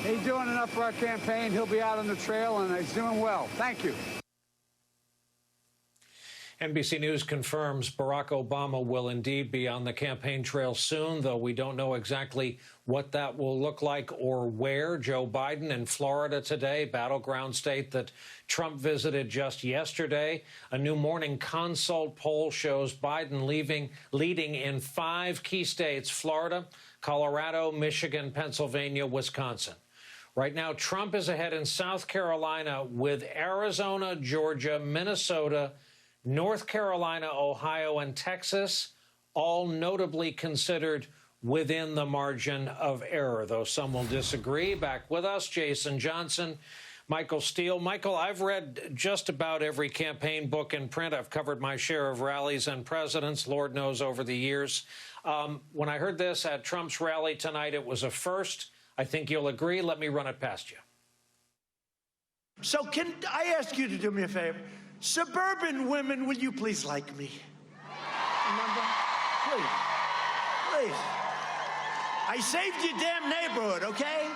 He's doing enough for our campaign. He'll be out on the trail, and he's doing well. Thank you. NBC News confirms Barack Obama will indeed be on the campaign trail soon, though we don't know exactly what that will look like or where. Joe Biden in Florida today, battleground state that Trump visited just yesterday. A new Morning Consult poll shows Biden leading in 5 key states: Florida, Colorado, Michigan, Pennsylvania, Wisconsin. Right now, Trump is ahead in South Carolina, with Arizona, Georgia, Minnesota, North Carolina, Ohio, and Texas, all notably considered within the margin of error, though some will disagree. Back with us, Jason Johnson, Michael Steele. Michael, I've read just about every campaign book in print. I've covered my share of rallies and presidents, Lord knows, over the years. When I heard this at Trump's rally tonight, it was a first. I think you'll agree. Let me run it past you. So can I ask you to do me a favor? Suburban women, will you please like me? Remember? Please. Please. I saved your damn neighborhood, okay?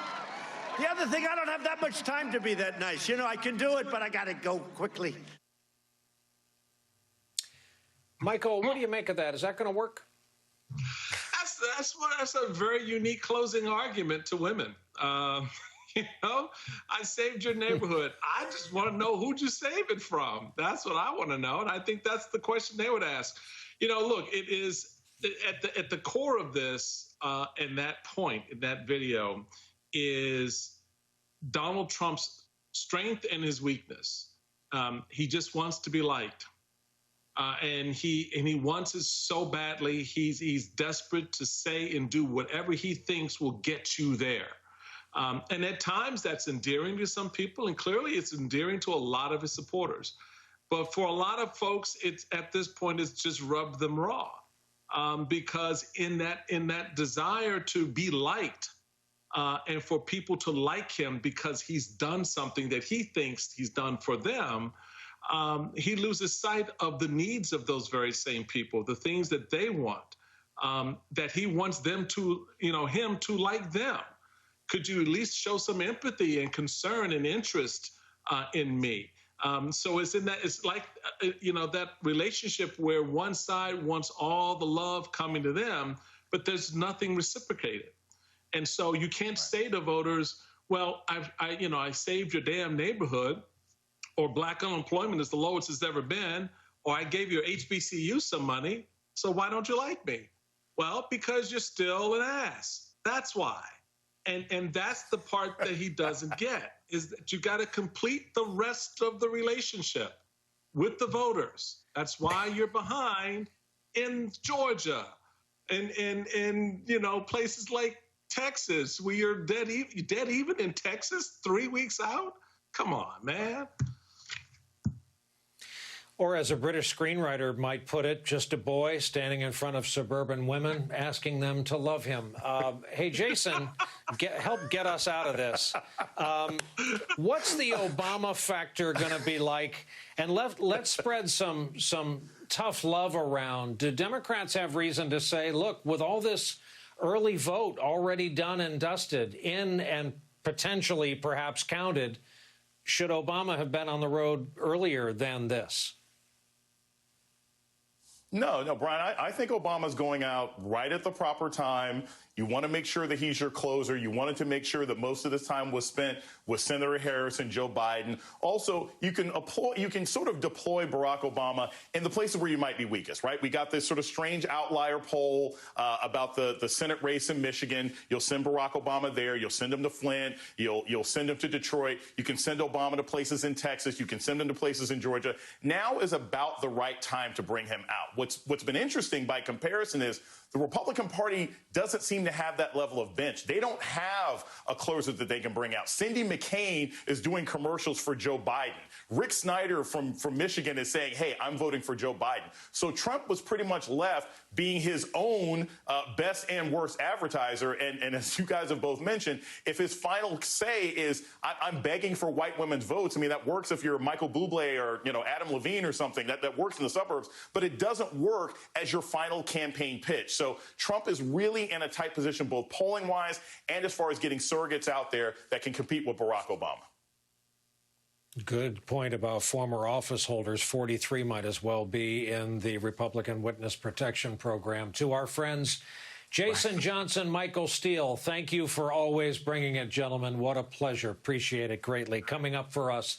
The other thing, I don't have that much time to be that nice. You know, I can do it, but I gotta go quickly. Michael, what do you make of that? Is that going to work? That's a very unique closing argument to women. You know, I saved your neighborhood. I just want to know who'd you save it from. That's what I want to know, and I think that's the question they would ask. You know, look, it is at the core of this, and that point in that video is Donald Trump's strength and his weakness. He just wants to be liked. And he wants it so badly. He's desperate to say and do whatever he thinks will get you there. And at times that's endearing to some people, and clearly it's endearing to a lot of his supporters. But for a lot of folks, it's at this point it's just rubbed them raw, because in that desire to be liked and for people to like him because he's done something that he thinks he's done for them. He loses sight of the needs of those very same people, the things that they want, that he wants them to, him to like them. Could you at least show some empathy and concern and interest in me? So it's like that relationship where one side wants all the love coming to them, but there's nothing reciprocated. And so you can't say to voters, well, I saved your damn neighborhood, or black unemployment is the lowest it's ever been, or I gave your HBCU some money, so why don't you like me? Well, because you're still an ass. That's why. And that's the part that he doesn't get, is that you got to complete the rest of the relationship with the voters. That's why you're behind in Georgia and in places like Texas, where you're dead even in Texas 3 weeks out. Come on, man. Or as a British screenwriter might put it, just a boy standing in front of suburban women asking them to love him. Hey, Jason, help get us out of this. What's the Obama factor going to be like? And let's spread some tough love around. Do Democrats have reason to say, look, with all this early vote already done and dusted, in and potentially perhaps counted, should Obama have been on the road earlier than this? No, Brian, I think Obama's going out right at the proper time. You want to make sure that he's your closer. You wanted to make sure that most of this time was spent with Senator Harris and Joe Biden. Also, you can sort of deploy Barack Obama in the places where you might be weakest, right? We got this sort of strange outlier poll about the Senate race in Michigan. You'll send Barack Obama there. You'll send him to Flint. You'll send him to Detroit. You can send Obama to places in Texas. You can send him to places in Georgia. Now is about the right time to bring him out. What's been interesting by comparison is the Republican Party doesn't seem to have that level of bench. They don't have a closer that they can bring out. Cindy McCain is doing commercials for Joe Biden. Rick Snyder from Michigan is saying, hey, I'm voting for Joe Biden. So Trump was pretty much left being his own best and worst advertiser. And as you guys have both mentioned, if his final say is, I'm begging for white women's votes, I mean, that works if you're Michael Bublé or, Adam Levine or something. That works in the suburbs, but it doesn't work as your final campaign pitch. So Trump is really in a tight position, both polling-wise and as far as getting surrogates out there that can compete with Barack Obama. Good point about former office holders. 43 might as well be in the Republican Witness Protection Program. To our friends, Jason Johnson, Michael Steele, thank you for always bringing it, gentlemen. What a pleasure. Appreciate it greatly. Coming up for us,